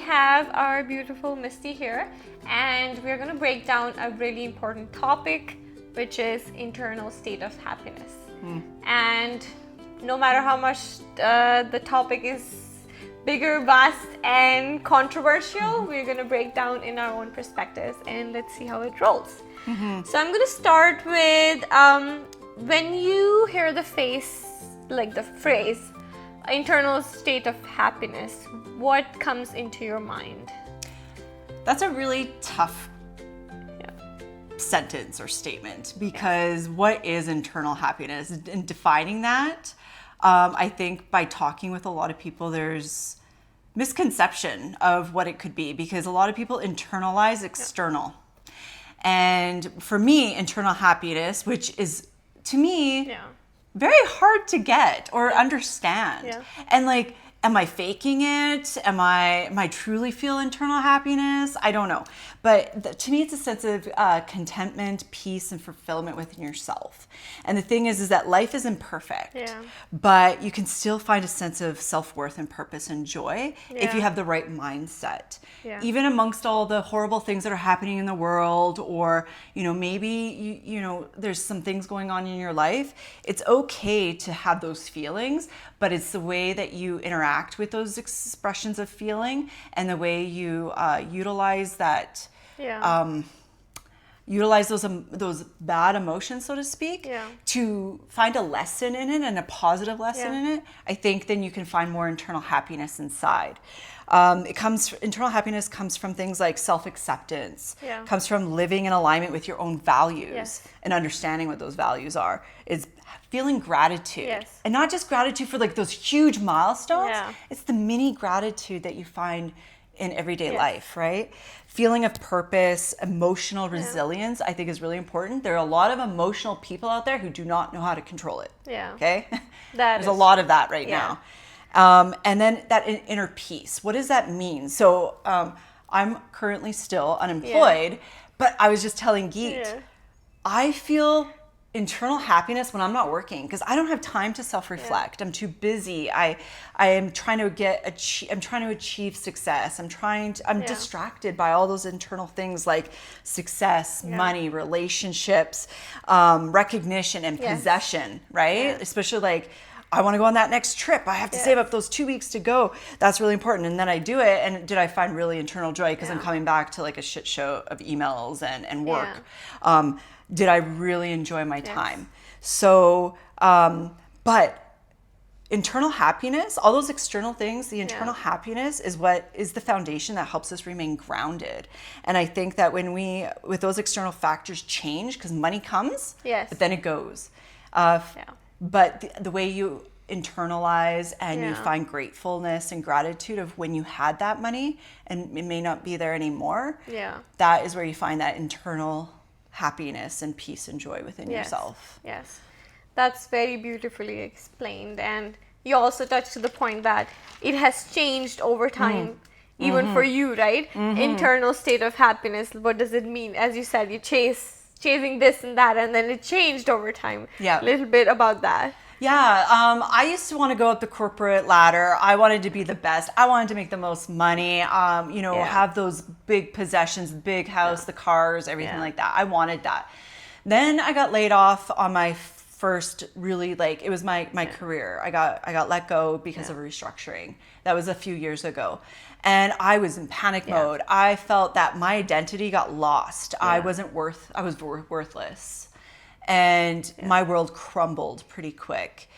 have our beautiful Misty here, and we're going to break down a really important topic, which is internal state of happiness. And no matter how much the topic is bigger, vast, and controversial, we're going to break down in our own perspectives, and let's see how it rolls. So I'm going to start with when you hear the phrase internal state of happiness, what comes into your mind? That's a really tough sentence or statement, because what is internal happiness? In defining that, I think by talking with a lot of people, there's misconception of what it could be, because a lot of people internalize external. And for me, internal happiness, which is to me very hard to get or understand. And like, am I faking it? Am I truly feel internal happiness? I don't know. But to me, it's a sense of contentment, peace, and fulfillment within yourself. And the thing is that life is imperfect, but you can still find a sense of self-worth and purpose and joy if you have the right mindset. Even amongst all the horrible things that are happening in the world, or, maybe, there's some things going on in your life, it's okay to have those feelings, but it's the way that you interact with those expressions of feeling and the way you utilize that, utilize those bad emotions, so to speak, to find a lesson in it and a positive lesson in it. I think then you can find more internal happiness inside. Internal happiness comes from things like self-acceptance, comes from living in alignment with your own values and understanding what those values are, is feeling gratitude. And not just gratitude for like those huge milestones, it's the mini gratitude that you find in everyday life, right? Feeling of purpose, emotional resilience, I think is really important. There are a lot of emotional people out there who do not know how to control it. Okay? There's a lot of that right now. And then that inner peace. What does that mean? So I'm currently still unemployed, but I was just telling Geet, I feel internal happiness when I'm not working, because I don't have time to self-reflect. I'm too busy. I'm trying to achieve success. I'm distracted by all those internal things like success, money, relationships, recognition, and possession, right? Especially like, I want to go on that next trip. I have to save up those 2 weeks to go. That's really important. And then I do it. And did I find really internal joy? Because I'm coming back to like a shit show of emails and work. Did I really enjoy my time? So, but internal happiness, all those external things, the internal happiness is what is the foundation that helps us remain grounded. And I think that when with those external factors change, because money comes, but then it goes. But the way you internalize and you find gratefulness and gratitude of when you had that money and it may not be there anymore, that is where you find that internal happiness and peace and joy within yourself. That's very beautifully explained. And you also touched to the point that it has changed over time, even for you, right? Internal state of happiness, what does it mean? As you said, you chasing this and that, and then it changed over time. A little bit about that. I used to want to go up the corporate ladder. I wanted to be the best. I wanted to make the most money, have those big possessions, big house, the cars, everything like that. I wanted that. Then I got laid off on my first really, like, it was my career. I got let go because of restructuring. That was a few years ago. And I was in panic mode. I felt that my identity got lost. I was worthless. And my world crumbled pretty quick.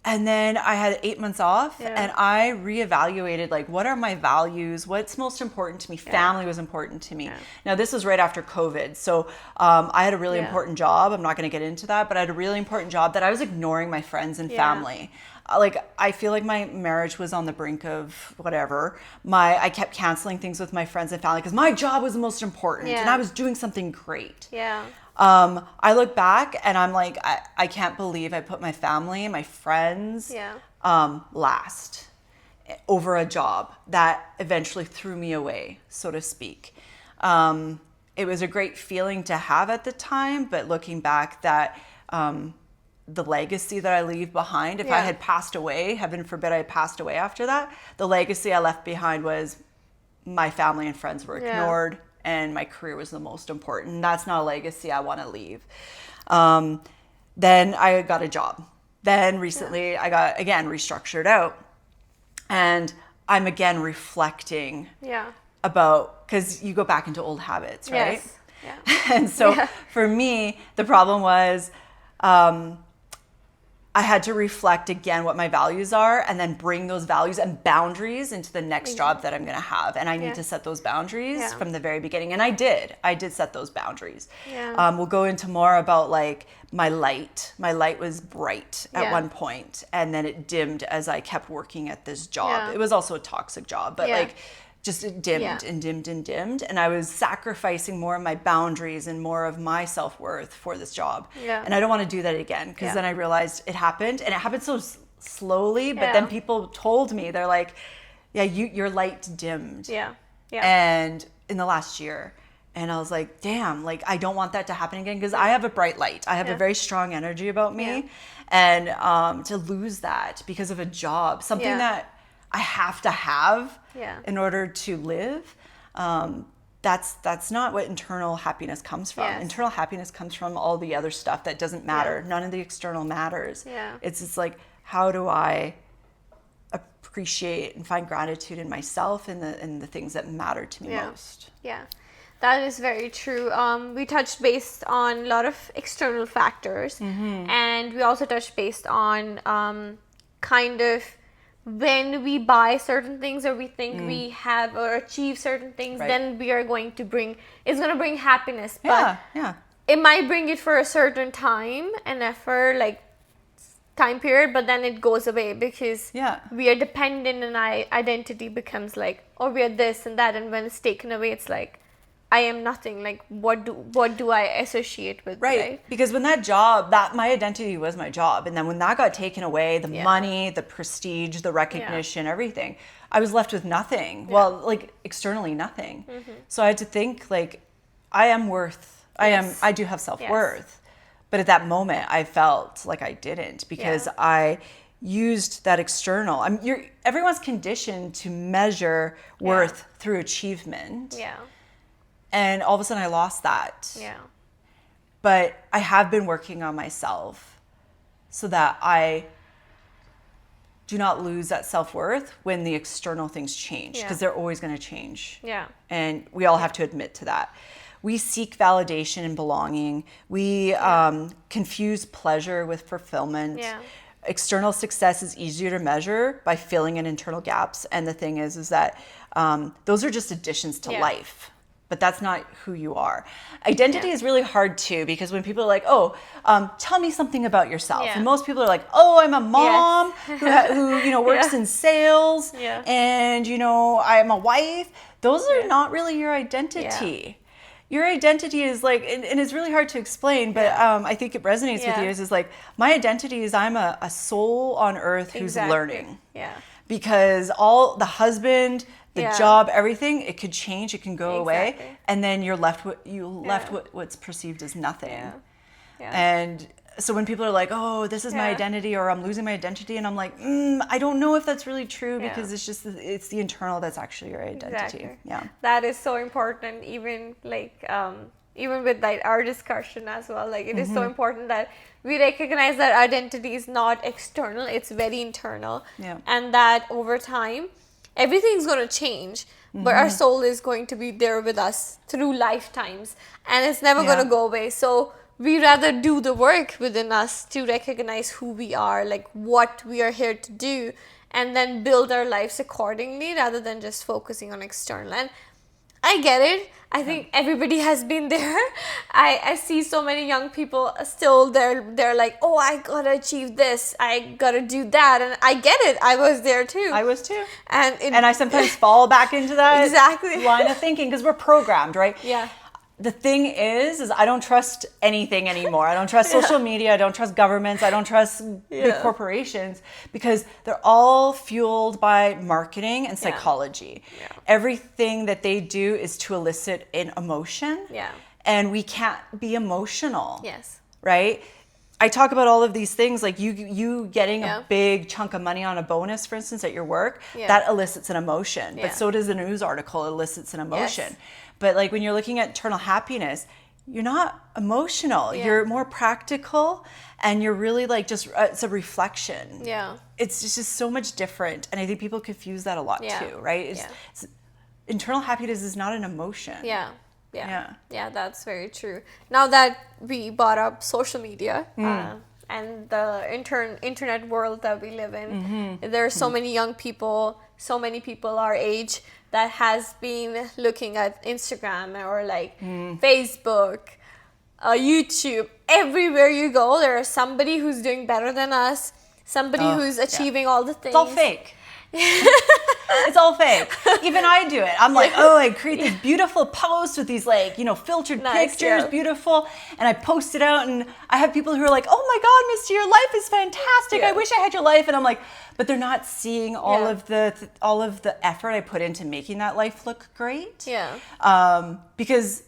And then I had 8 months off and I reevaluated, like, what are my values? What's most important to me? Family was important to me. Now, this was right after COVID. So I had a really important job. I'm not going to get into that, but I had a really important job that I was ignoring my friends and family. Like, I feel like my marriage was on the brink of whatever. I kept canceling things with my friends and family because my job was the most important and I was doing something great. I look back and I'm like, I can't believe I put my family and my friends last over a job that eventually threw me away, so to speak. It was a great feeling to have at the time, but looking back, that the legacy that I leave behind, if I had passed away, heaven forbid I had passed away after that, the legacy I left behind was my family and friends were ignored, and my career was the most important. That's not a legacy I want to leave. Then I got a job. Then recently I got, again, restructured out. And I'm again reflecting about, because you go back into old habits, right? Yes. Yeah. And so for me, the problem was I had to reflect again what my values are and then bring those values and boundaries into the next job that I'm going to have. And I need to set those boundaries from the very beginning. And I did set those boundaries. Yeah. We'll go into more about like my light. My light was bright at one point, and then it dimmed as I kept working at this job. Yeah. It was also a toxic job, but like just it dimmed and dimmed and dimmed. And I was sacrificing more of my boundaries and more of my self-worth for this job. Yeah. And I don't want to do that again, because then I realized it happened, and it happened so slowly. But then people told me, they're like, yeah, your light dimmed. Yeah. Yeah. And in the last year. And I was like, damn, like I don't want that to happen again, because I have a bright light. I have a very strong energy about me. And to lose that because of a job, something that I have to have in order to live, that's not what internal happiness comes from. Yes. Internal happiness comes from all the other stuff that doesn't matter. None of the external matters. Yeah. It's just like, how do I appreciate and find gratitude in myself and the things that matter to me most? Yeah. That is very true. We touched based on a lot of external factors, and we also touched based on kind of when we buy certain things or we think we have or achieve certain things, then we are going to bring happiness. But it might bring it for a certain time and effort, like time period, but then it goes away because we are dependent, and our identity becomes like, oh, we are this and that, and when it's taken away, it's like, I am nothing. Like, what do I associate with? Right. Because when that job, my identity was my job. And then when that got taken away, the money, the prestige, the recognition, everything, I was left with nothing. Yeah. Well, like externally nothing. Mm-hmm. So I had to think like, I do have self-worth. Yes. But at that moment I felt like I didn't, because I used that external. Everyone's conditioned to measure worth through achievement. Yeah. And all of a sudden I lost that. Yeah. But I have been working on myself so that I do not lose that self-worth when the external things change, because they're always going to change. Yeah. And we all have to admit to that. We seek validation and belonging. We confuse pleasure with fulfillment. Yeah. External success is easier to measure by filling in internal gaps. And the thing is that those are just additions to life. But that's not who you are. Identity is really hard too, because when people are like, oh, tell me something about yourself. And most people are like, oh, I'm a mom who works in sales, and I'm a wife. Those are not really your identity. Your identity is like, and it's really hard to explain, but I think it resonates with you, is like, my identity is I'm a soul on earth who's learning. Yeah. Because all the husband, the job, everything, it could change, it can go away, and then you're left with what's perceived as nothing. Yeah. Yeah. And so when people are like, oh, this is my identity, or I'm losing my identity, and I'm like, I don't know if that's really true, because it's the internal that's actually your identity. Exactly. Yeah. That is so important, even like even with like our discussion as well. Like it is so important that we recognize that identity is not external, it's very internal. Yeah. And that over time everything's going to change, but our soul is going to be there with us through lifetimes, and it's never going to go away. So we rather do the work within us to recognize who we are, like what we are here to do, and then build our lives accordingly, rather than just focusing on external. And I get it. I think everybody has been there. I see so many young people still they're like, oh, I gotta achieve this, I gotta do that, and I get it. I was there too. I was too. And I sometimes fall back into that line of thinking, because we're programmed, right? Yeah. The thing is I don't trust anything anymore. I don't trust social media. I don't trust governments. I don't trust big corporations, because they're all fueled by marketing and psychology. Yeah. Everything that they do is to elicit an emotion. Yeah. And we can't be emotional. Yes. Right? I talk about all of these things, like you getting a big chunk of money on a bonus, for instance, at your work, that elicits an emotion. But so does a news article elicits an emotion. Yes. But like when you're looking at internal happiness, you're not emotional. Yeah. You're more practical, and you're really like just it's a reflection. Yeah. It's just so much different, and I think people confuse that a lot too, right? It's, internal happiness is not an emotion. Yeah, that's very true. Now that we brought up social media and the internet world that we live in, there are so many young people, so many people our age that has been looking at Instagram or like Facebook, YouTube. Everywhere you go, there is somebody who's doing better than us, somebody who's achieving all the things. It's all fake. It's all fake. Even I do it. I'm like, oh, I create these beautiful posts with these like, filtered pictures, beautiful, and I post it out, and I have people who are like, oh my God, Misty, your life is fantastic. I wish I had your life. And I'm like, but they're not seeing all of the effort I put into making that life look great. Because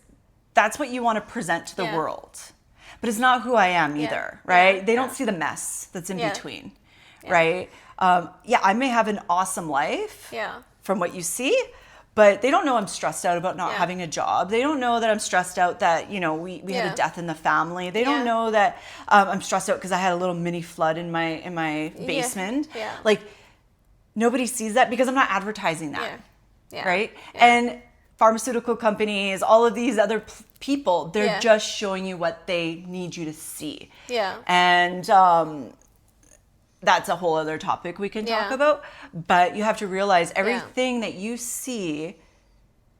that's what you want to present to the world. But it's not who I am either, right? They don't see the mess that's in between, right? I may have an awesome life from what you see, but they don't know I'm stressed out about not having a job. They don't know that I'm stressed out that, we had a death in the family. They don't know that I'm stressed out because I had a little mini flood in my basement. Like, nobody sees that because I'm not advertising that, right? And pharmaceutical companies, all of these other people, they're just showing you what they need you to see. And that's a whole other topic we can talk about. But you have to realize everything that you see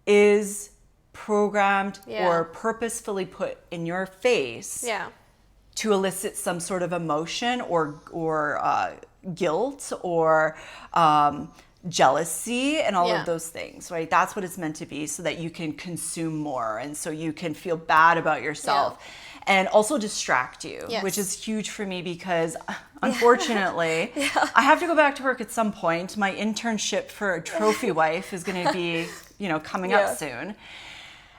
is programmed or purposefully put in your face to elicit some sort of emotion or guilt or jealousy and all of those things, right? That's what it's meant to be, so that you can consume more and so you can feel bad about yourself. And also distract you, which is huge for me because unfortunately, I have to go back to work at some point. My internship for a trophy wife is going to be, coming up soon.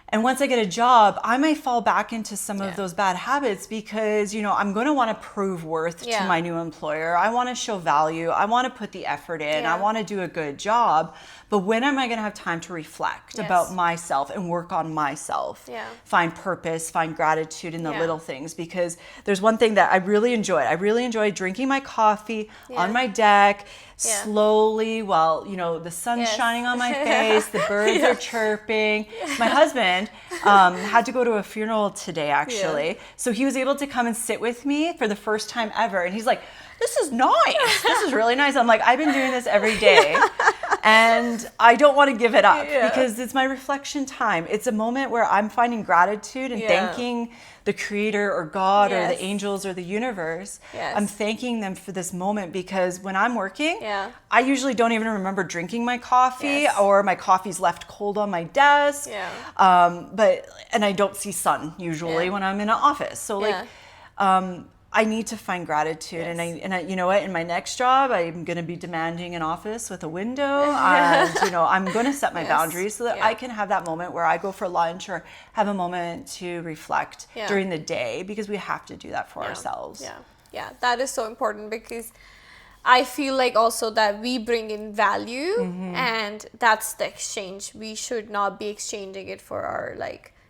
And once I get a job, I may fall back into some of those bad habits because, I'm going to want to prove worth to my new employer. I want to show value. I want to put the effort in. I want to do a good job. But when am I going to have time to reflect about myself and work on myself? Find purpose, find gratitude in the little things. Because there's one thing that I really enjoy. I really enjoy drinking my coffee on my deck, slowly while, the sun's shining on my face, the birds are chirping. My husband had to go to a funeral today, actually. So he was able to come and sit with me for the first time ever. And he's like, this is nice. This is really nice. I'm like, I've been doing this every day and I don't want to give it up because it's my reflection time. It's a moment where I'm finding gratitude and thanking the creator or God or the angels or the universe. I'm thanking them for this moment because when I'm working, I usually don't even remember drinking my coffee or my coffee's left cold on my desk. And I don't see sun usually when I'm in an office. So I need to find gratitude, and I, you know what? In my next job, I'm going to be demanding an office with a window, and I'm going to set my boundaries so that I can have that moment where I go for lunch or have a moment to reflect during the day, because we have to do that for ourselves. That is so important, because I feel like also that we bring in value, and that's the exchange. We should not be exchanging it for our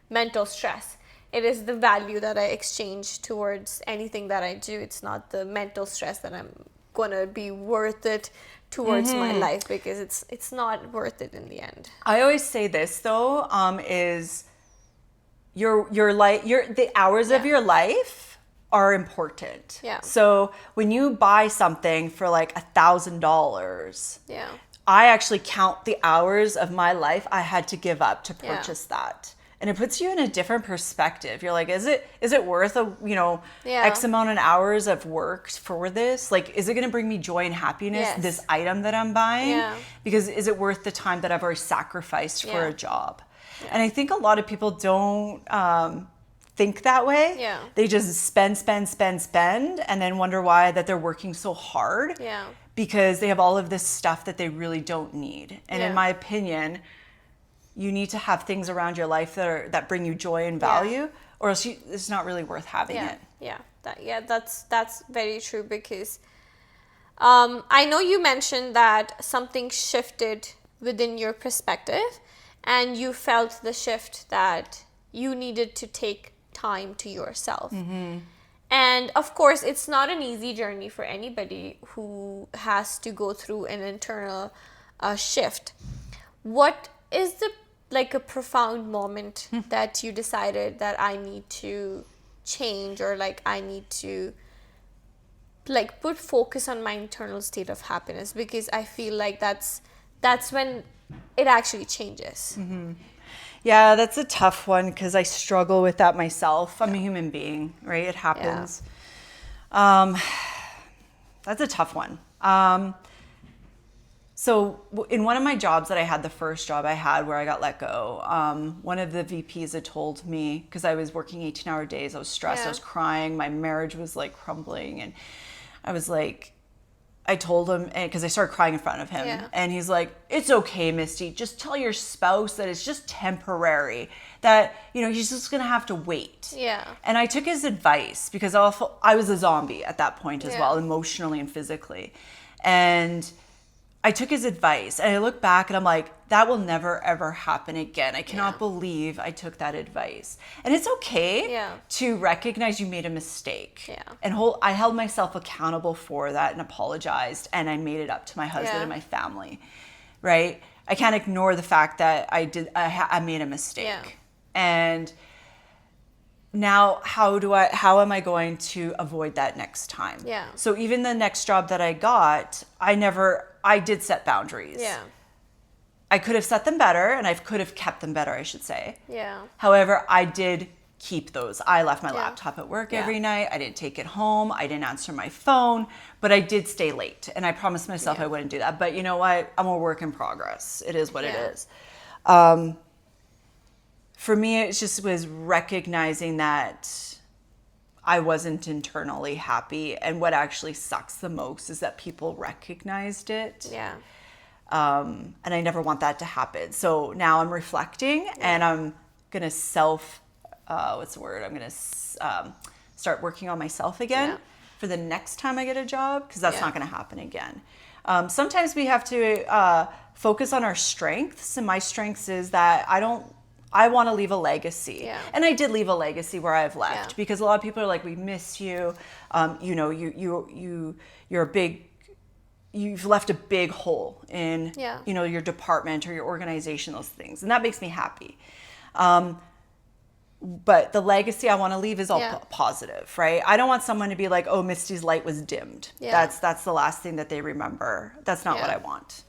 mental stress. It is the value that I exchange towards anything that I do. It's not the mental stress that I'm gonna be worth it towards my life, because it's not worth it in the end. I always say this though, is your life, the hours of your life are important. So when you buy something for $1,000, I actually count the hours of my life I had to give up to purchase that. And it puts you in a different perspective. You're like, is it worth X amount of hours of work for this? Is it going to bring me joy and happiness, this item that I'm buying? Because is it worth the time that I've already sacrificed for a job? And I think a lot of people don't think that way. They just spend, and then wonder why that they're working so hard. Because they have all of this stuff that they really don't need. And in my opinion, you need to have things around your life that bring you joy and value, or else it's not really worth having it. That's very true, because I know you mentioned that something shifted within your perspective, and you felt the shift that you needed to take time to yourself. And of course, it's not an easy journey for anybody who has to go through an internal shift. What is a profound moment that you decided that I need to change, or I need to put focus on my internal state of happiness? Because I feel like that's when it actually changes. Yeah, that's a tough one, because I struggle with that myself. I'm a human being, right? It happens. That's a tough one. So in one of my jobs that I had, the first job I had where I got let go, one of the VPs had told me, because I was working 18-hour days, I was stressed, I was crying, my marriage was crumbling, and I was I told him, because I started crying in front of him, and he's like, "It's okay, Misty, just tell your spouse that it's just temporary, that, he's just gonna have to wait." And I took his advice, because I was a zombie at that point as well, emotionally and physically. And I took his advice, and I look back and I'm like, that will never ever happen again. I cannot believe I took that advice. And it's okay to recognize you made a mistake. And I held myself accountable for that and apologized, and I made it up to my husband and my family. Right? I can't ignore the fact that I made a mistake. And now how am I going to avoid that next time? So even the next job that I got, I did set boundaries. I could have set them better, and I could have kept them better, I should say. However, I did keep those. I left my laptop at work every night. I didn't take it home. I didn't answer my phone, but I did stay late, and I promised myself I wouldn't do that. But you know what? I'm a work in progress. It is what it is. For me, it just was recognizing that I wasn't internally happy. And what actually sucks the most is that people recognized it. And I never want that to happen. So now I'm reflecting, and I'm going to I'm going to start working on myself again for the next time I get a job, because that's not going to happen again. Sometimes we have to focus on our strengths. And my strengths is that I want to leave a legacy. And I did leave a legacy where I've left, because a lot of people are like, we miss you. You've left a big hole in, your department or your organization, those things. And that makes me happy. But the legacy I want to leave is all positive, right? I don't want someone to be like, oh, Misty's light was dimmed. That's the last thing that they remember. That's not what I want.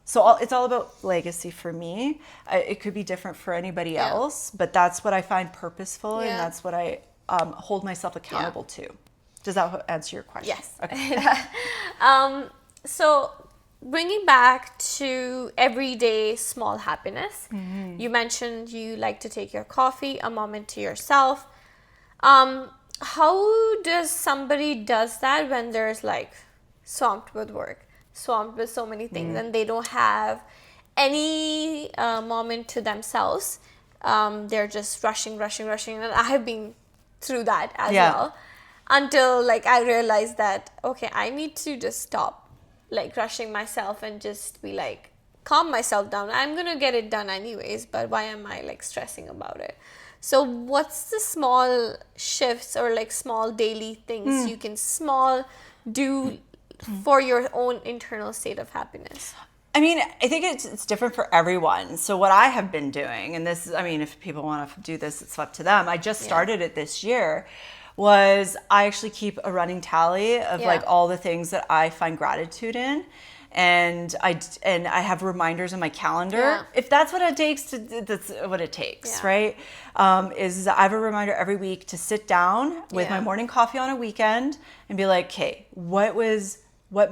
So it's all about legacy for me. It could be different for anybody else, but that's what I find purposeful, and that's what I hold myself accountable to. Does that answer your question? Yes. Okay. So bringing back to everyday small happiness, you mentioned you like to take your coffee, a moment to yourself. How does somebody does that when there's swamped with work, swamped with so many things, and they don't have any moment to themselves? They're just rushing, and I have been through that as well, until I realized that, okay, I need to just stop rushing myself and just be calm myself down. I'm gonna get it done anyways, but why am I stressing about it? So what's the small shifts or small daily things you can do for your own internal state of happiness? I mean, I think it's different for everyone. So what I have been doing, and this is, if people want to do this, it's up to them. I just started it this year, was I actually keep a running tally of all the things that I find gratitude in. And I have reminders on my calendar. If that's what it takes, that's what it takes, right? Is I have a reminder every week to sit down with my morning coffee on a weekend and be like, okay, what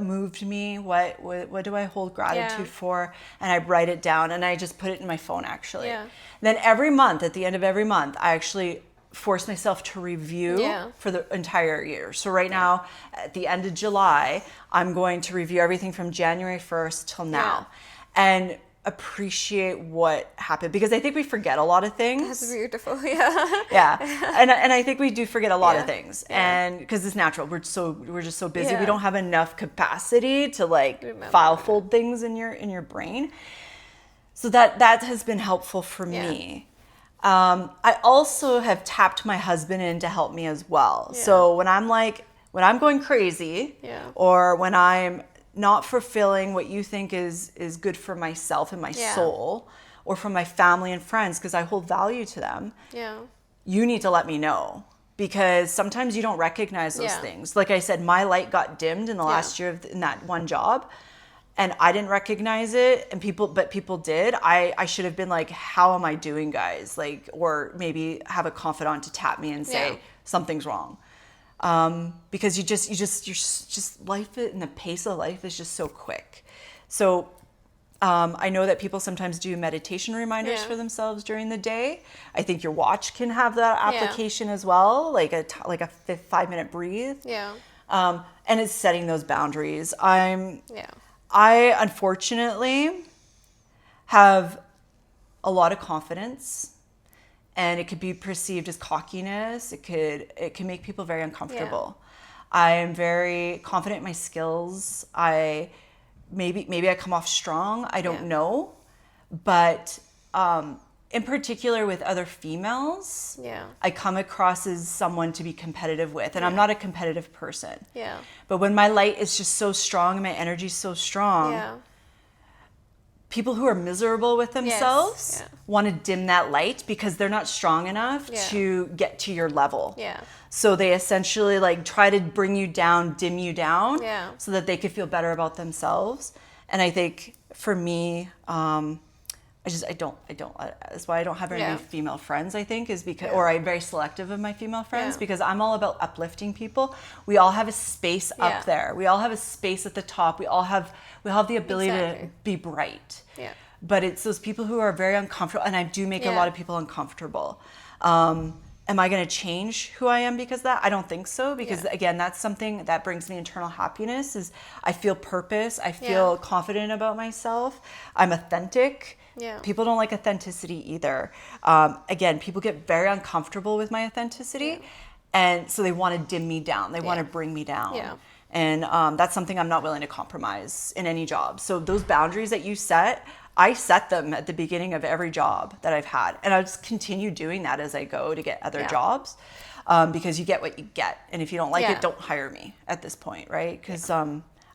moved me? What do I hold gratitude for? And I write it down, and I just put it in my phone, actually. Then every month, at the end of every month, I actually force myself to review for the entire year. So right now, at the end of July, I'm going to review everything from January 1st till now. And appreciate what happened, because I think we forget a lot of things. That's beautiful. Yeah. Yeah. And I think we do forget a lot of things. Yeah. And because it's natural. We're just so busy. Yeah. We don't have enough capacity to like file fold things in your brain. So that has been helpful for me. I also have tapped my husband in to help me as well. Yeah. So when I'm going crazy, or when I'm not fulfilling what you think is good for myself and my soul, or for my family and friends, because I hold value to them, you need to let me know, because sometimes you don't recognize those things. Like I said, my light got dimmed in the last year in that one job, and I didn't recognize it, but people did. I should have been like, how am I doing, guys? Like, or maybe have a confidant to tap me and say something's wrong. Because you're just life and the pace of life is just so quick. So I know that people sometimes do meditation reminders for themselves during the day. I think your watch can have that application as well, like a 5-minute breathe. Yeah. And it's setting those boundaries. I unfortunately have a lot of confidence, and it could be perceived as cockiness. It can make people very uncomfortable. I am very confident in my skills. Maybe I come off strong. I don't know, but in particular with other females, I come across as someone to be competitive with, and I'm not a competitive person. Yeah. But when my light is just so strong and my energy is so strong, people who are miserable with themselves want to dim that light because they're not strong enough to get to your level. Yeah. So they essentially like try to bring you down, dim you down, so that they could feel better about themselves. And I think for me, I don't. That's why I don't have any female friends, I think, is because, or I'm very selective of my female friends, because I'm all about uplifting people. We all have a space up there. We all have a space at the top. We have the ability to be bright. Yeah. But it's those people who are very uncomfortable, and I do make a lot of people uncomfortable. Am I going to change who I am because of that? I don't think so, because again, that's something that brings me internal happiness. Is I feel purpose. I feel confident about myself. I'm authentic. Yeah. People don't like authenticity either. Again, people get very uncomfortable with my authenticity, and so they want to dim me down. They want to bring me down. Yeah. And that's something I'm not willing to compromise in any job. So those boundaries that you set, I set them at the beginning of every job that I've had. And I'll just continue doing that as I go to get other jobs, because you get what you get. And if you don't like it, don't hire me at this point, right? Because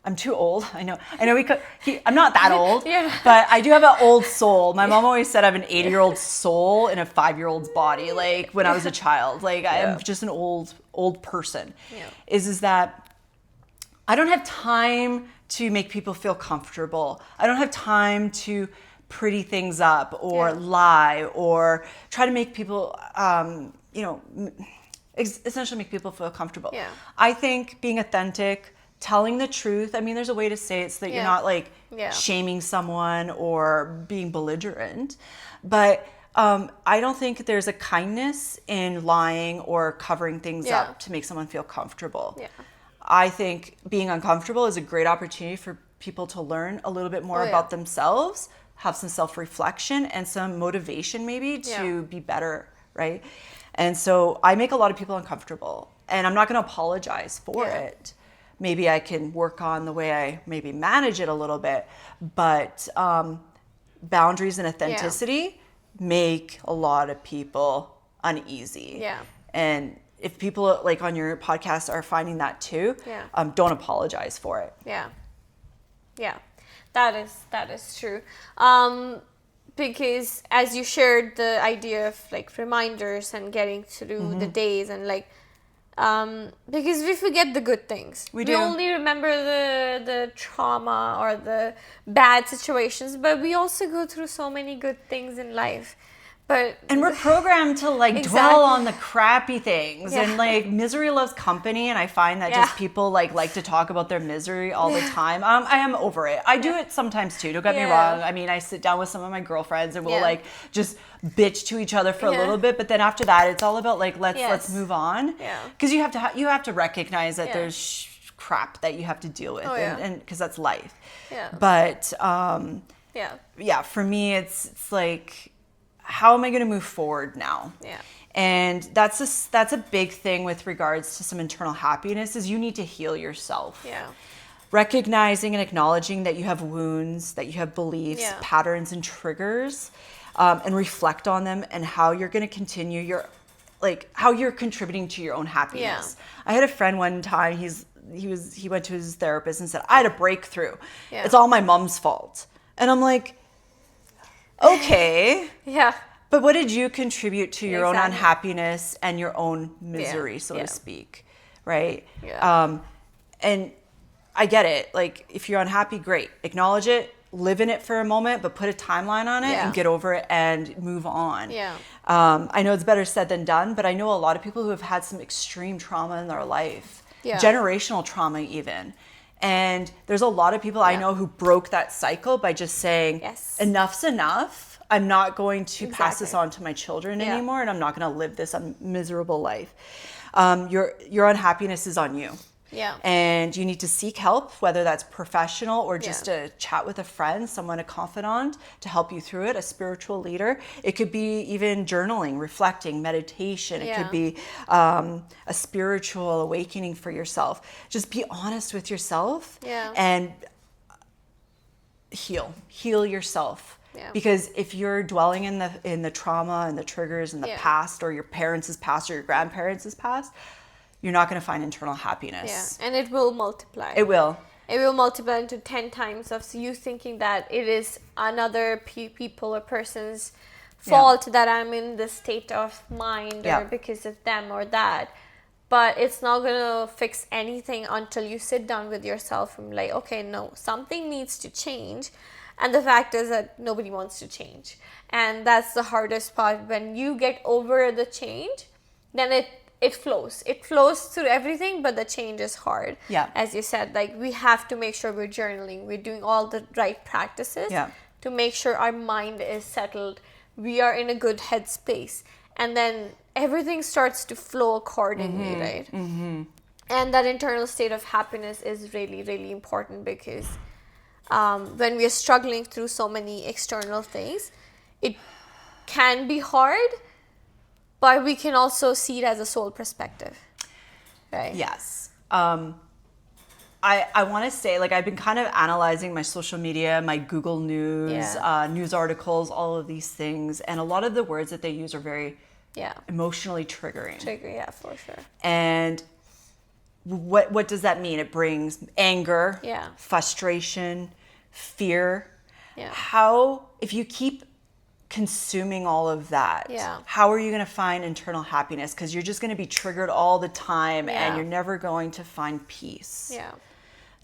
I'm too old. I know I'm not that old, but I do have an old soul. My mom always said I have an 80-year-old soul in a 5-year-old's body. Like when I was a child, like I am just an old person. Yeah. Is that I don't have time to make people feel comfortable. I don't have time to pretty things up or lie or try to make people, essentially make people feel comfortable. Yeah. I think being authentic, telling the truth. I mean, there's a way to say it so that you're not like shaming someone or being belligerent. But I don't think there's a kindness in lying or covering things up to make someone feel comfortable. Yeah. I think being uncomfortable is a great opportunity for people to learn a little bit more about themselves, have some self-reflection and some motivation maybe to be better, right? And so I make a lot of people uncomfortable, and I'm not going to apologize for it. Maybe I can work on the way I maybe manage it a little bit, but boundaries and authenticity make a lot of people uneasy. Yeah. And if people like on your podcast are finding that too, don't apologize for it. Yeah. Yeah. That is true. Because as you shared the idea of like reminders and getting through the days and like, because we forget the good things. We only remember the trauma or the bad situations, but we also go through so many good things in life. And we're programmed to like dwell on the crappy things, and like misery loves company, and I find that just people like to talk about their misery all the time. I am over it. I do it sometimes too, don't get me wrong. I mean, I sit down with some of my girlfriends and we'll like just bitch to each other for a little bit, but then after that it's all about like let's move on. Because you have to recognize that there's crap that you have to deal with, and because that's life. But yeah, for me, it's like, how am I going to move forward now? Yeah. And that's a big thing with regards to some internal happiness, is you need to heal yourself. Yeah. Recognizing and acknowledging that you have wounds, that you have beliefs, patterns, and triggers, and reflect on them and how you're going to continue how you're contributing to your own happiness. I had a friend one time, he went to his therapist and said, I had a breakthrough. Yeah. It's all my mom's fault. And I'm like, okay. Yeah. But what did you contribute to your own unhappiness and your own misery, so to speak, right? Yeah. And I get it. Like, if you're unhappy, great. Acknowledge it, live in it for a moment, but put a timeline on it and get over it and move on. Yeah. I know it's better said than done, but I know a lot of people who have had some extreme trauma in their life, generational trauma even. And there's a lot of people I know who broke that cycle by just saying, enough's enough. I'm not going to pass this on to my children anymore, and I'm not going to live this miserable life. Your unhappiness is on you. Yeah. And you need to seek help, whether that's professional or just a chat with a friend, someone, a confidant, to help you through it, a spiritual leader. It could be even journaling, reflecting, meditation. It could be a spiritual awakening for yourself. Just be honest with yourself and heal yourself. Yeah. Because if you're dwelling in the trauma and the triggers and the past, or your parents' past or your grandparents' past, you're not going to find internal happiness. Yeah, and it will multiply. It will. It will multiply into 10 times of you thinking that it is another people or person's fault that I'm in this state of mind or because of them or that. But it's not going to fix anything until you sit down with yourself and be like, okay, no, something needs to change. And the fact is that nobody wants to change. And that's the hardest part. When you get over the change, then it flows. It flows through everything, but the change is hard. Yeah. As you said, like, we have to make sure we're journaling. We're doing all the right practices to make sure our mind is settled. We are in a good headspace. And then everything starts to flow accordingly, right? Mm-hmm. And that internal state of happiness is really, really important, because when we are struggling through so many external things, it can be hard, but we can also see it as a soul perspective, right? Yes. I want to say, like, I've been kind of analyzing my social media, my Google News, news articles, all of these things, and a lot of the words that they use are very emotionally triggering. Yeah, for sure. And what does that mean? It brings anger, frustration, fear. Yeah. How, if you keep consuming all of that, how are you going to find internal happiness? Because you're just going to be triggered all the time and you're never going to find peace. Yeah.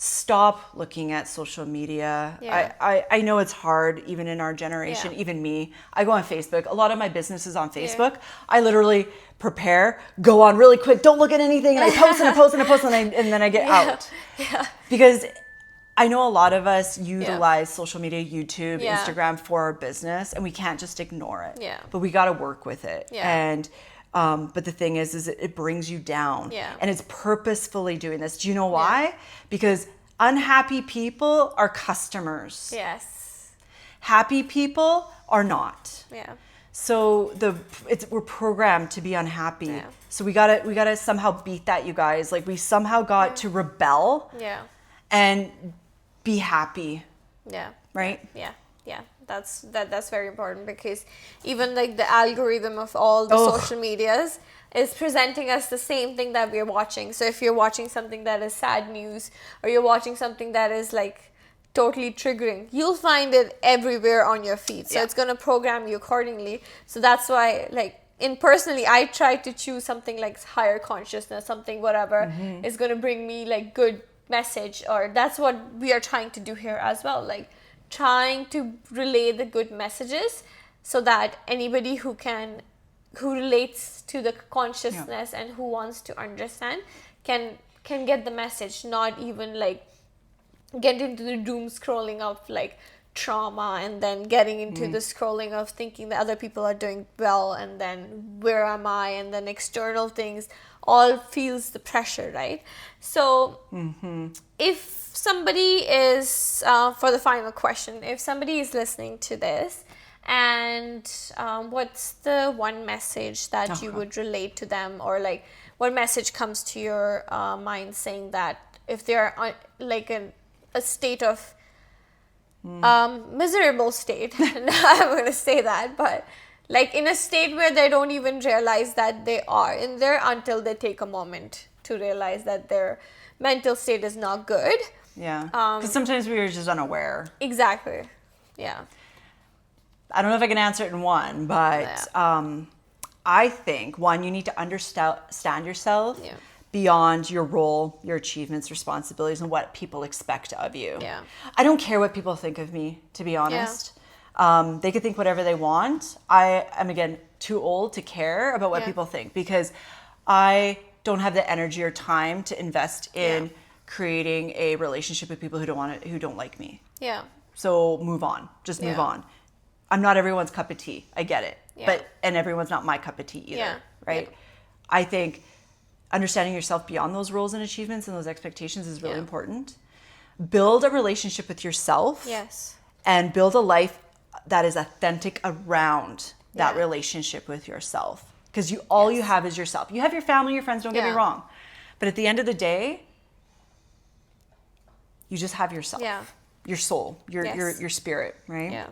Stop looking at social media. I know it's hard, even in our generation, even me. I go on Facebook. A lot of my business is on Facebook. I literally prepare, go on really quick, don't look at anything, and I post and I post and I post, and then I get out. Yeah. Because I know a lot of us utilize social media, YouTube, Instagram for our business, and we can't just ignore it. Yeah. But we got to work with it. Yeah. And but the thing is it brings you down. Yeah. And it's purposefully doing this. Do you know why? Yeah. Because unhappy people are customers. Yes. Happy people are not. Yeah. So we're programmed to be unhappy. Yeah. So we gotta somehow beat that, you guys. Like, we somehow got to rebel. Yeah. And be happy. Yeah. Right? Yeah. Yeah. That's very important, because even like the algorithm of all the social medias is presenting us the same thing that we're watching. So if you're watching something that is sad news, or you're watching something that is like totally triggering, you'll find it everywhere on your feed. So it's going to program you accordingly. So that's why, like, personally, I try to choose something like higher consciousness, something whatever is going to bring me like good message, or that's what we are trying to do here as well, like trying to relay the good messages, so that anybody who relates to the consciousness and who wants to understand can get the message, not even like get into the doom scrolling of like trauma and then getting into the scrolling of thinking that other people are doing well, and then where am I, and then external things all feels the pressure, right? So if somebody is for the final question, if somebody is listening to this, and what's the one message that you would relate to them, or like what message comes to your mind saying that if they're like in a state of miserable state, I'm going to say that, but like in a state where they don't even realize that they are in there until they take a moment to realize that their mental state is not good. Yeah. Because sometimes we are just unaware. Exactly. Yeah. I don't know if I can answer it in one, but I think, one, you need to understand yourself beyond your role, your achievements, responsibilities, and what people expect of you. Yeah. I don't care what people think of me, to be honest. They could think whatever they want. I am, again, too old to care about what people think, because I don't have the energy or time to invest in creating a relationship with people who don't like me. Yeah. So move on. Just move on. I'm not everyone's cup of tea. I get it. And everyone's not my cup of tea either. Right? I think understanding yourself beyond those roles and achievements and those expectations is really important. Build a relationship with yourself. Yes. And build a life that is authentic around that relationship with yourself. Because all you have is yourself. You have your family, your friends, don't get me wrong. But at the end of the day, you just have yourself. Yeah. Your soul, your spirit, right? Yeah.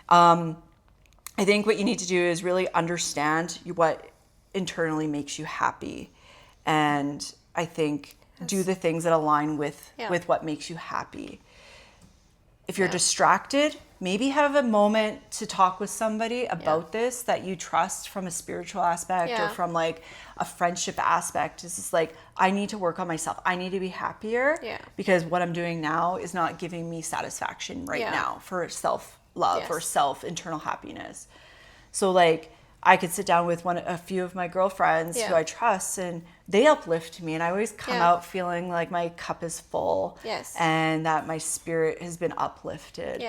I think what you need to do is really understand what internally makes you happy. And I think do the things that align with what makes you happy. If you're distracted, maybe have a moment to talk with somebody about this that you trust from a spiritual aspect or from like a friendship aspect. It's just like, I need to work on myself. I need to be happier because what I'm doing now is not giving me satisfaction right now for self-love or internal happiness. So like, I could sit down with a few of my girlfriends who I trust, and they uplift me, and I always come out feeling like my cup is full and that my spirit has been uplifted.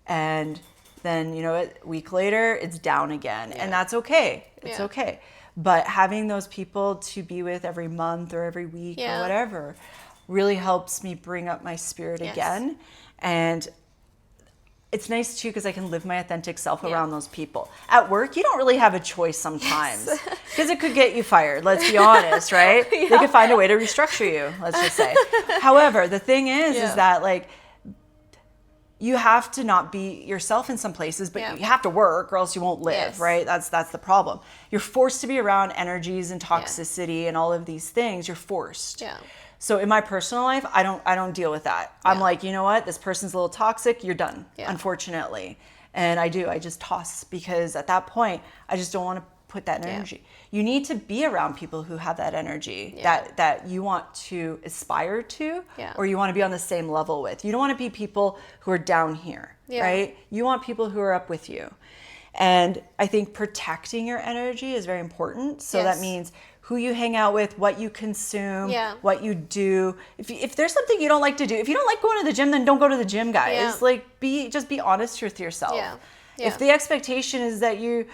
And then, a week later, it's down again, and that's okay. It's okay. But having those people to be with every month or every week or whatever really helps me bring up my spirit again. And it's nice too, because I can live my authentic self around those people. At work, you don't really have a choice sometimes, because it could get you fired. Let's be honest, right? They could find a way to restructure you, let's just say. However, the thing is that like, you have to not be yourself in some places, but you have to work or else you won't live, right? That's the problem. You're forced to be around energies and toxicity and all of these things. You're forced. So in my personal life, I don't deal with that. I'm like, you know what? This person's a little toxic. You're done, unfortunately. And I just toss, because at that point, I just don't want to put that energy. You need to be around people who have that energy that you want to aspire to or you want to be on the same level with. You don't want to be people who are down here, right? You want people who are up with you. And I think protecting your energy is very important. So that means who you hang out with, what you consume, what you do. If there's something you don't like to do, if you don't like going to the gym, then don't go to the gym, guys. Like just be honest with yourself. If the expectation is that you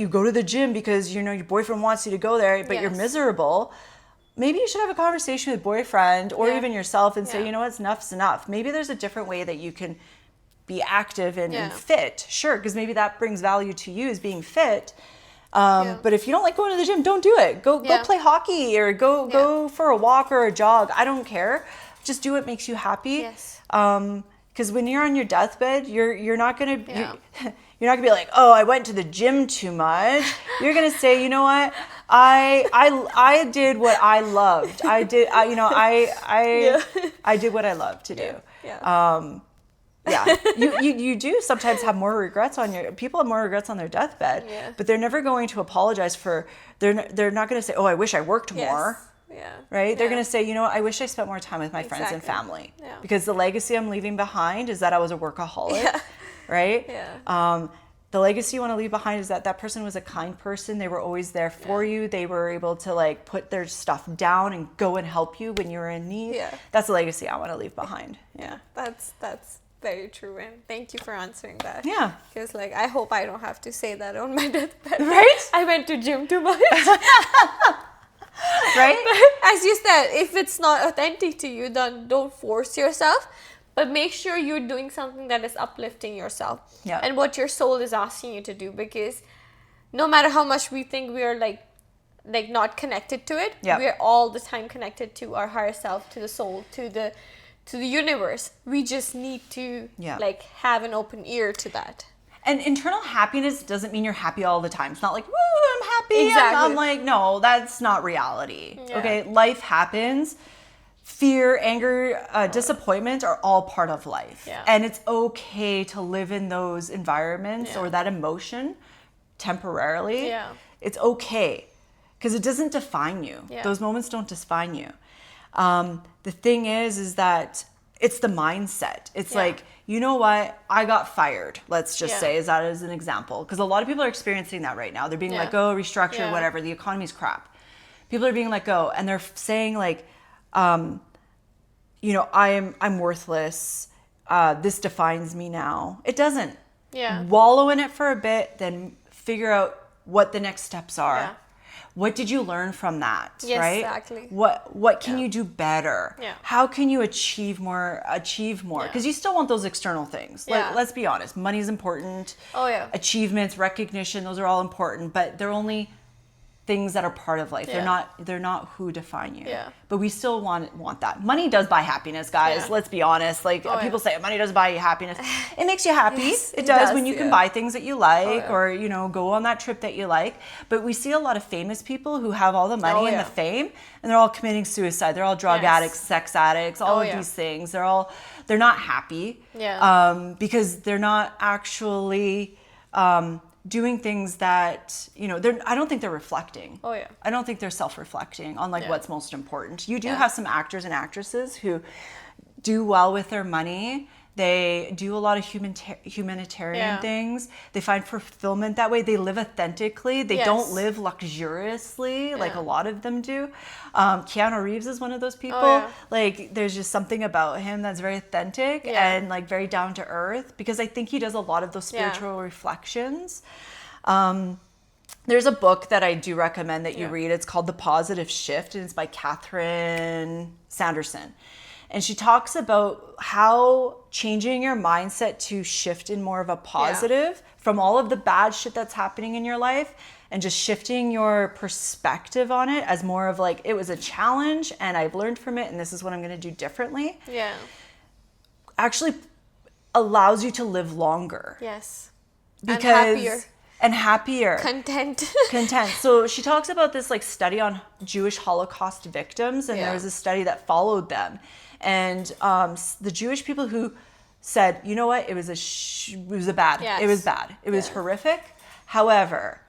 go to the gym because your boyfriend wants you to go there, but you're miserable, maybe you should have a conversation with boyfriend or even yourself and say, you know what, enough's enough. Maybe there's a different way that you can be active and fit. Sure, because maybe that brings value to you as being fit. But if you don't like going to the gym, don't do it. Go play hockey or go for a walk or a jog. I don't care. Just do what makes you happy. Because when you're on your deathbed, you're not gonna you're not gonna be like, oh, I went to the gym too much. You're gonna say, you know what, I did what I loved. I did what I loved to do. You do sometimes have more regrets people have more regrets on their deathbed, but they're never going to apologize for, they're not going to say, oh, I wish I worked more. Right? They're going to say, you know what, I wish I spent more time with my friends and family, because the legacy I'm leaving behind is that I was a workaholic, right? The legacy you want to leave behind is that person was a kind person. They were always there for you. They were able to like put their stuff down and go and help you when you were in need. That's the legacy I want to leave behind. That's very true. And thank you for answering that. Yeah. Because like, I hope I don't have to say that on my deathbed. Right? I went to gym too much. Right? But as you said, if it's not authentic to you, then don't force yourself. But make sure you're doing something that is uplifting yourself. Yeah. And what your soul is asking you to do. Because no matter how much we think we are like not connected to it, yeah. we're all the time connected to our higher self, to the soul, to the universe. We just need to like have an open ear to that. And internal happiness doesn't mean you're happy all the time. It's not like, woo, I'm happy. Exactly. I'm like, no, that's not reality. Yeah. Okay, life happens. Fear, anger, disappointment are all part of life. Yeah. And it's okay to live in those environments or that emotion temporarily. Yeah. It's okay because it doesn't define you. Yeah. Those moments don't define you. The thing is that it's the mindset. It's like, you know what? I got fired. Let's just say, as that as an example. Because a lot of people are experiencing that right now. They're being let go, restructured, whatever. The economy's crap. People are being let go. And they're saying like, you know, I'm worthless. This defines me now. It doesn't. Yeah. Wallow in it for a bit, then figure out what the next steps are. Yeah. What did you learn from that? Yes, right? exactly. What can you do better? Yeah. How can you achieve more? Because you still want those external things. Like, let's be honest, money is important. Oh yeah. Achievements, recognition, those are all important, but they're only things that are part of life. They're not who define you. Yeah. But we still want that. Money does buy happiness, guys. Yeah. Let's be honest. Like people say money does buy you happiness. It makes you happy. Yes, it does when you yeah. can buy things that you like or, you know, go on that trip that you like. But we see a lot of famous people who have all the money and the fame and they're all committing suicide. They're all drug addicts, sex addicts, all of these things. They're not happy. Yeah. Because they're not actually doing things that, you know, I don't think they're reflecting. Oh yeah. I don't think they're self-reflecting on like what's most important. You do have some actors and actresses who do well with their money. They do a lot of humanitarian things. They find fulfillment that way. They live authentically. They don't live luxuriously like a lot of them do. Keanu Reeves is one of those people. Oh, yeah. Like there's just something about him that's very authentic and like very down to earth because I think he does a lot of those spiritual reflections. There's a book that I do recommend that you read. It's called The Positive Shift and it's by Catherine Sanderson. And she talks about how changing your mindset to shift in more of a positive from all of the bad shit that's happening in your life and just shifting your perspective on it as more of like, it was a challenge and I've learned from it and this is what I'm going to do differently. Yeah. Actually allows you to live longer. Yes. Because and happier. Content. So she talks about this like study on Jewish Holocaust victims and there was a study that followed them. And the Jewish people who said, you know what, it was bad. It was bad. It was horrific. However,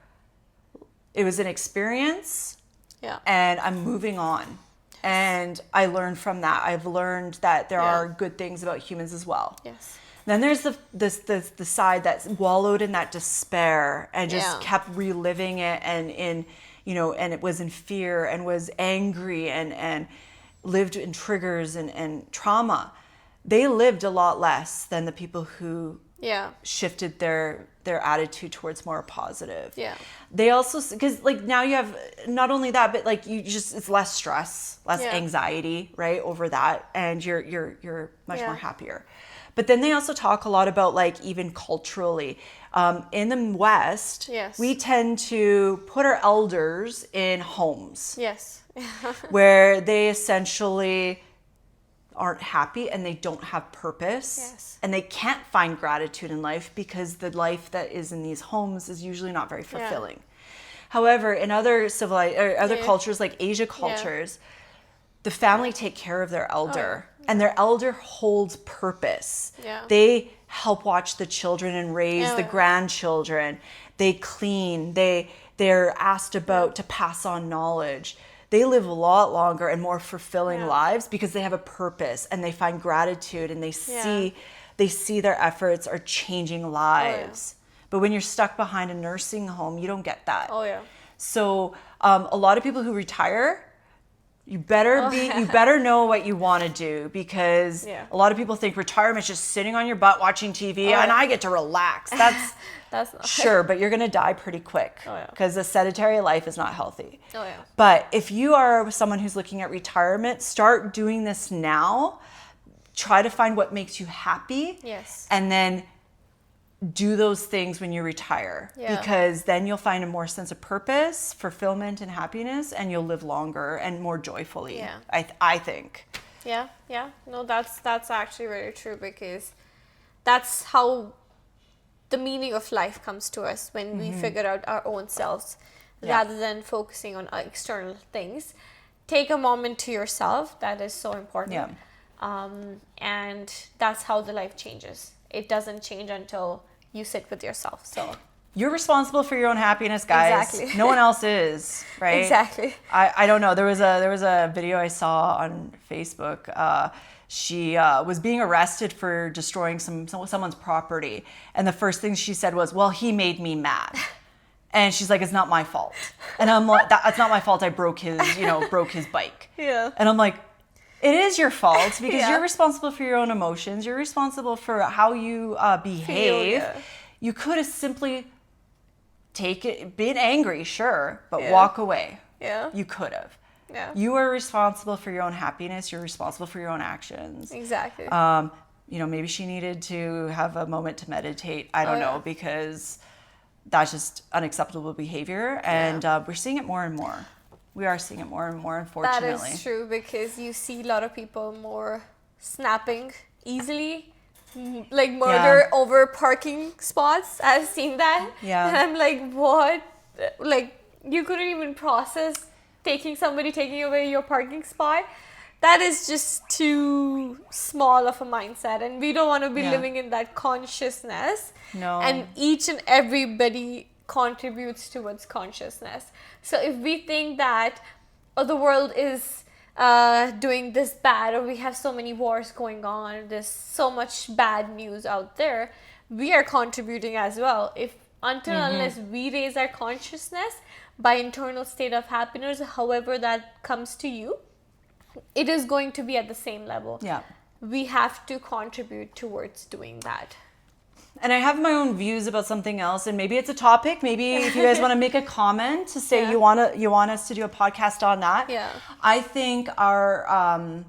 it was an experience and I'm moving on. And I learned from that. I've learned that there are good things about humans as well. Yes. Then there's the side that's wallowed in that despair and just kept reliving it and it was in fear and was angry and lived in triggers and trauma. They lived a lot less than the people who shifted their attitude towards more positive. Yeah. They also, because like now you have not only that, but like it's less stress, less anxiety, right, over that, and you're much more happier. But then they also talk a lot about like even culturally. In the West, we tend to put our elders in homes. Yes. where they essentially aren't happy and they don't have purpose. Yes. And they can't find gratitude in life because the life that is in these homes is usually not very fulfilling. However, in other cultures like Asia cultures, the family take care of their elder and their elder holds purpose. Yeah. They help watch the children and raise the grandchildren. They clean. They're asked about to pass on knowledge. They live a lot longer and more fulfilling lives because they have a purpose and they find gratitude and they see their efforts are changing lives. But when you're stuck behind a nursing home, you don't get that. So a lot of people who retire, You better know what you want to do, because a lot of people think retirement is just sitting on your butt watching TV and I get to relax. That's not sure, but you're going to die pretty quick, because a sedentary life is not healthy. But if you are someone who's looking at retirement, start doing this now. Try to find what makes you happy. And then do those things when you retire, because then you'll find a more sense of purpose, fulfillment, and happiness, and you'll live longer and more joyfully. I think. No, that's actually very true, because that's how the meaning of life comes to us, when we figure out our own selves rather than focusing on external things. Take a moment to yourself. That is so important. And that's how the life changes. It doesn't change until you sit with yourself. So you're responsible for your own happiness, guys. Exactly. No one else is, right? Exactly. I don't know. There was a video I saw on Facebook. She was being arrested for destroying someone's property, and the first thing she said was, "Well, he made me mad." And she's like, "It's not my fault." And I'm like, "It's not my fault. I broke his bike." And I'm like, it is your fault, because you're responsible for your own emotions. You're responsible for how you behave. You could have simply been angry, sure, but walk away. You could have. You are responsible for your own happiness. You're responsible for your own actions. Exactly. Maybe she needed to have a moment to meditate. I don't know, because that's just unacceptable behavior. And we're seeing it more and more. We are seeing it more and more, unfortunately. That is true, because you see a lot of people more snapping easily, like murder over parking spots. I've seen that. And I'm like, what? Like, you couldn't even process somebody taking away your parking spot. That is just too small of a mindset, and we don't want to be living in that consciousness. No. And each and everybody contributes towards consciousness. So if we think that the world is doing this bad, or we have so many wars going on, there's so much bad news out there, we are contributing as well. Unless we raise our consciousness by internal state of happiness, however that comes to you, it is going to be at the same level. We have to contribute towards doing that. And I have my own views about something else, and maybe it's a topic. Maybe if you guys want to make a comment to say you want us to do a podcast on that. I think our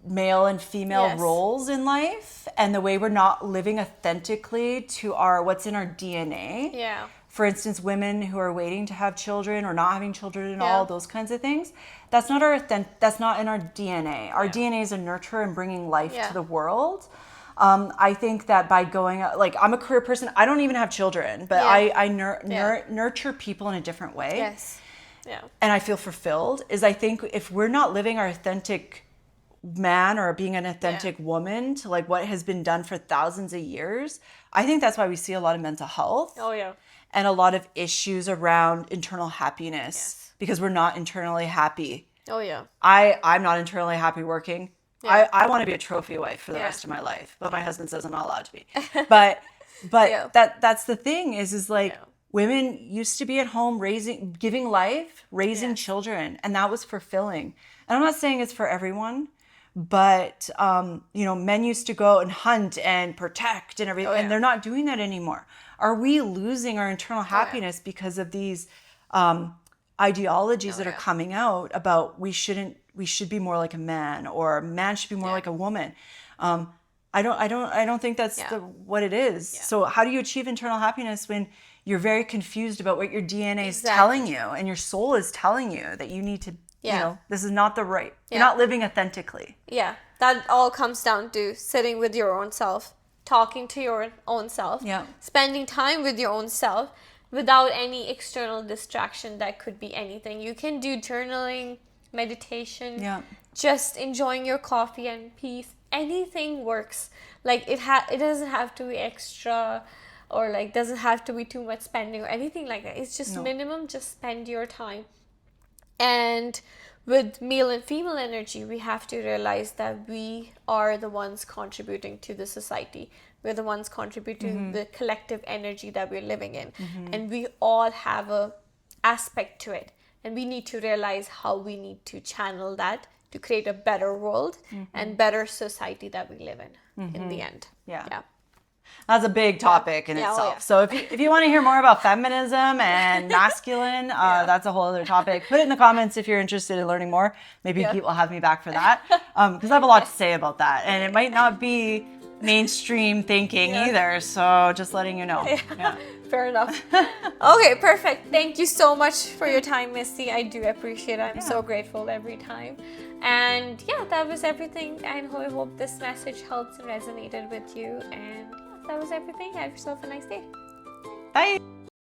male and female roles in life, and the way we're not living authentically to what's in our DNA. For instance, women who are waiting to have children or not having children and all those kinds of things. That's not in our DNA. Our DNA is a nurturer and bringing life to the world. I think that by going, like, I'm a career person. I don't even have children, but I nurture people in a different way. And I feel fulfilled. I think if we're not living our authentic man or being an authentic woman to like what has been done for thousands of years, I think that's why we see a lot of mental health. And a lot of issues around internal happiness, because we're not internally happy. I'm not internally happy working. I want to be a trophy wife for the rest of my life, but my husband says I'm not allowed to be. But that's the thing is like women used to be at home giving life, raising children, and that was fulfilling. And I'm not saying it's for everyone, but men used to go and hunt and protect and everything, and they're not doing that anymore. Are we losing our internal happiness because of these ideologies that are coming out about we should be more like a man, or a man should be more like a woman? I don't think that's what it is. So how do you achieve internal happiness when you're very confused about what your DNA is telling you, and your soul is telling you that you need to, this is not the right, you're not living authentically. That all comes down to sitting with your own self, talking to your own self, spending time with your own self without any external distraction. That could be anything. You can do journaling, meditation, just enjoying your coffee and peace. Anything works. Like it doesn't have to be extra, or like doesn't have to be too much spending or anything like that. It's just minimum. Just spend your time. And with male and female energy, we have to realize that we are the ones contributing to the society. We're the ones contributing to the collective energy that we're living in. And we all have a aspect to it. and we need to realize how we need to channel that to create a better world and better society that we live in the end. Yeah. That's a big topic in itself. Oh, yeah. So if you want to hear more about feminism and masculine, that's a whole other topic. Put it in the comments if you're interested in learning more. Maybe Pete will have me back for that, because I have a lot to say about that. And it might not be mainstream thinking either. So just letting you know. Yeah. Fair enough. Okay, perfect. Thank you so much for your time, Misty. I do appreciate it. I'm so grateful every time. And yeah, that was everything. I hope this message helped and resonated with you. And that was everything. Have yourself a nice day. Bye.